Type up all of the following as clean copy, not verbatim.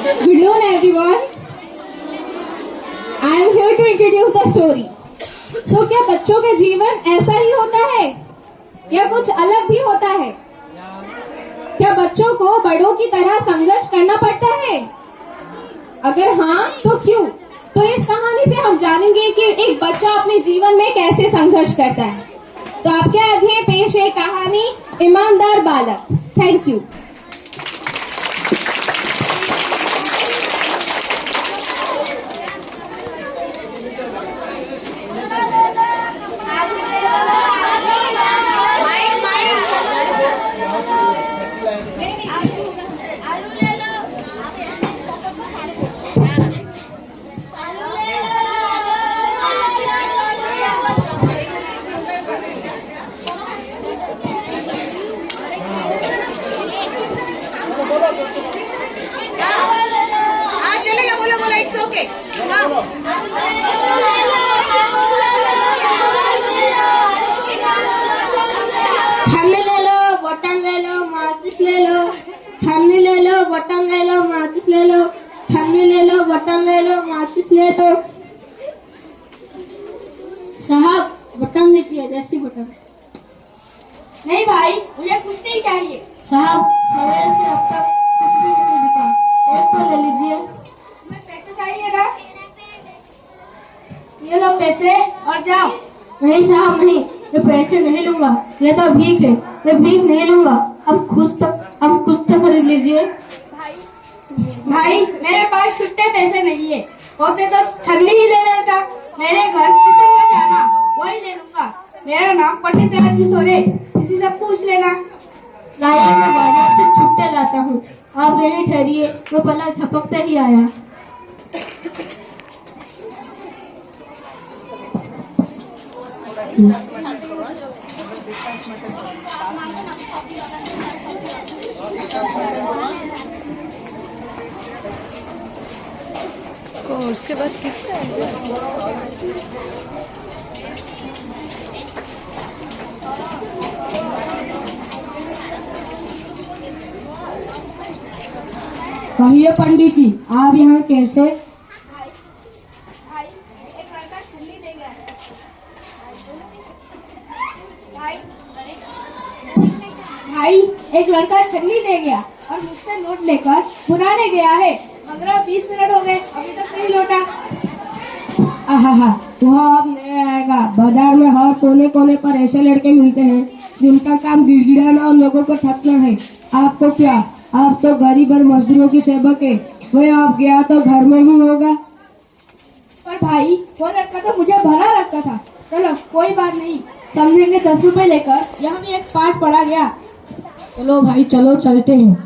Good noon, everyone. I am here to introduce the story. So, क्या बच्चों के जीवन ऐसा ही होता है या कुछ अलग भी होता है? क्या बच्चों को बड़ों की तरह संघर्ष करना पड़ता है? अगर हाँ, तो क्यों? तो इस कहानी से हम जानेंगे कि एक बच्चा अपने जीवन में कैसे संघर्ष करता है। तो आपके आगे पेश है कहानी ईमानदार बालक। Thank you. छन्नी ले लो, बटन ले लो, माचिस ले लो। छन्नी ले लो, बटन ले लो, माचिस ले लो। छन्नी ले लो, बटन ले लो, माचिस ले लो। साहब, बटन दीजिए, देसी बटन। नहीं भाई, मुझे कुछ नहीं चाहिए। साहब, सवेरे से अब तक कुछ भी नहीं दिखा, एक तो ले लीजिए। तुम्हें पैसे चाहिए ना? ये लो पैसे और जाओ। नहीं साहब, नहीं, ये पैसे नहीं लूंगा। ये तो भीख है, ये भीख नहीं लूंगा। अब कुछ तो खरीद लीजिए। भाई, मेरे पास छुट्टे पैसे नहीं है। होते तो छन्नी ही ले लेता। मेरे घर किसी का जाना, वही ले लूंगा। मेरा नाम पंडित राज सोरे, किसी से पूछ लेना। लाइए, मैं बाजार से छुट्टे लाता हूँ, आप यहीं ठहरिए। वो पलक झपकते ही आया। उसके बाद किसका कहिए पंडित जी, आप यहाँ कैसे? भाई, एक लड़का छन्नी दे गया है। भाई, एक लड़का छन्नी दे गया और मुझसे नोट लेकर पुराने गया है। 15-20 मिनट हो गए, अभी तक नहीं लौटा। आहा, वह अब नहीं आएगा। बाजार में हर कोने कोने पर ऐसे लड़के मिलते हैं जिनका काम गिड़गिड़ाना और लोगों को ठगना है। आपको क्या, आप तो गरीब और मजदूरों की सेवक है। वह आप गया तो घर में ही होगा। पर भाई, वो लड़का तो मुझे भला लगता था। चलो कोई बात नहीं, समझेंगे। 10 रुपए लेकर यहाँ भी एक पाठ पढ़ा गया। चलो भाई, चलो चलते हैं।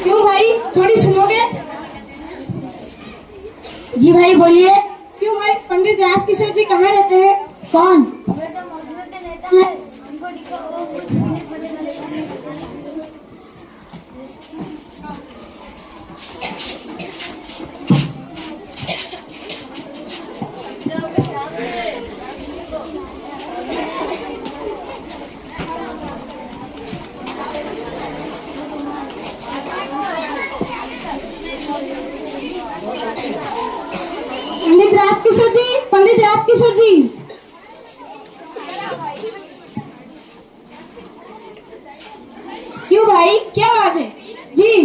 क्यों भाई, थोड़ी सुनोगे? जी भाई, बोलिए। क्यों भाई, पंडित राजकिशोर जी कहाँ रहते हैं? कौन? पंडित राजकिशोर जी, पंडित राजकिशोर जी। क्यों भाई, क्या बात है? जी,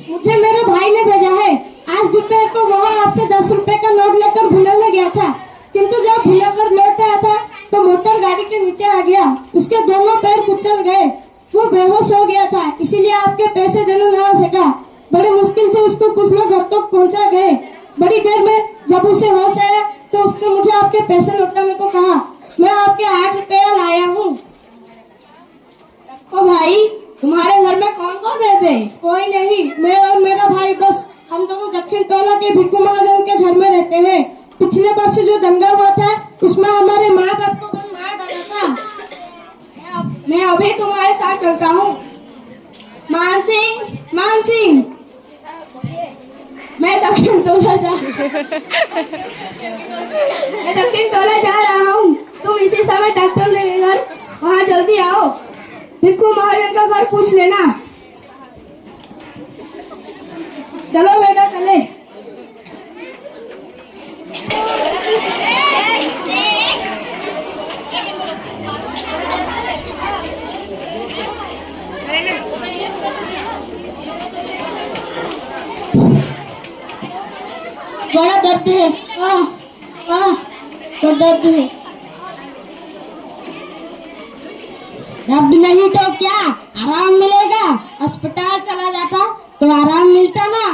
मुझे मेरे भाई ने भेजा है। आज दोपहर को वह आपसे 10 रुपए का नोट लेकर भुलाने गया था, किंतु जब भुलाकर लौट आया था तो मोटर गाड़ी के नीचे आ गया। उसके दोनों पैर कुचल गए। वो बेहोश हो गया था, इसीलिए आपके पैसे देने न आ सका। बड़ी मुश्किल से उसको कुछ लोग घर तक पहुंचा गए। बड़ी देर में जब उसे होश आया तो उसने मुझे आपके पैसे लौटाने को कहा। मैं आपके 8 रुपया लाया हूँ। ओ भाई, तुम्हारे घर में कौन कौन रहते हैं? कोई नहीं, मैं और मेरा भाई, बस हम दोनों दक्षिण टोला के भिक्कू महाजन के घर में रहते हैं। पिछले वर्ष जो दंगा हुआ था उसमें हमारे माँ बाप को मार डाला था। मैं अभी तुम्हारे साथ चलता हूँ। मान सिंह, मैं दक्षिण टोला जा रहा हूँ। तुम इसी समय ट्रैक्टर लेकर वहाँ जल्दी आओ। भिक्खू महाजन का घर पूछ लेना। चलो बेटा चले। बड़ा दर्द है। तो दर्द है। दर्द नहीं तो क्या आराम मिलेगा? अस्पताल चला जाता तो आराम मिलता ना।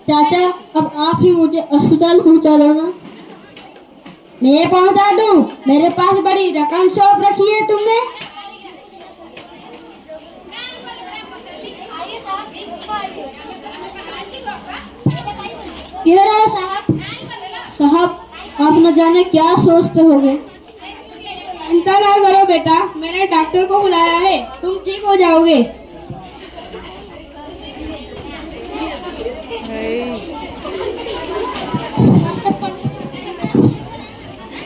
चाचा अब आप ही मुझे अस्पताल पहुंचा दो ना। मैं पहुंचा दूं? मेरे पास बड़ी रकम सौंप रखी है तुमने। ये रहा साहब आप न जाने क्या सोचते होगे। चिंता ना करो बेटा, मैंने डॉक्टर को बुलाया है, तुम ठीक हो जाओगे।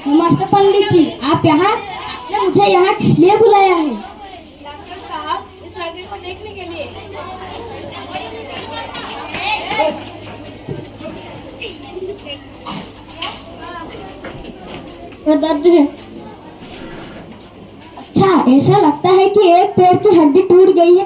नमस्ते पंडित जी, आप यहाँ? आपने मुझे यहाँ किस लिए बुलाया है? डॉक्टर साहब, इस लड़के को देखने के लिए। दर्द है। अच्छा, ऐसा लगता है कि एक पैर की हड्डी टूट गई है।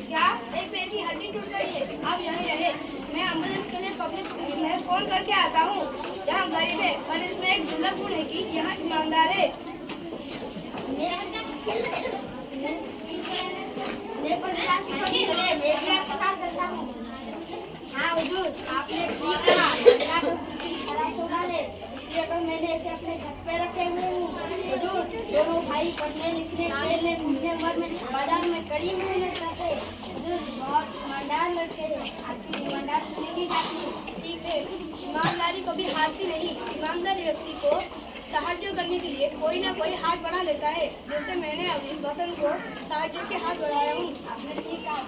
क्या एक पैर की हड्डी टूट गई है? आप यहीं रहे, मैं एम्बुलेंस के लिए पब्लिक में फोन करके आता हूँ। यहाँ गरीब है पर इसमें एक दुर्लभ गुण है कि यहाँ ईमानदार है। हाँ हुजूर, आपने ठीक कहा। इसलिए तो मैंने इसे अपने घर पे रखे हुए हूँ। हुजूर, दोनों भाई पढ़ने लिखने के लिए महीने भर में बाजार में कड़ी मेहनत करते हैं। हुजूर बहुत ईमानदार लड़के हैं, आपकी ईमानदार सुनी की जाती है। ठीक है, ईमानदारी कभी हारती नहीं। ईमानदारी व्यक्ति को साहाଯ୍य करने के लिए कोई ना कोई हाथ बढ़ा लेता है। जैसे मैंने अभी बसंत को साहाଯ୍य के हाथ बढ़ाया हूँ। आपने ठीक कहा।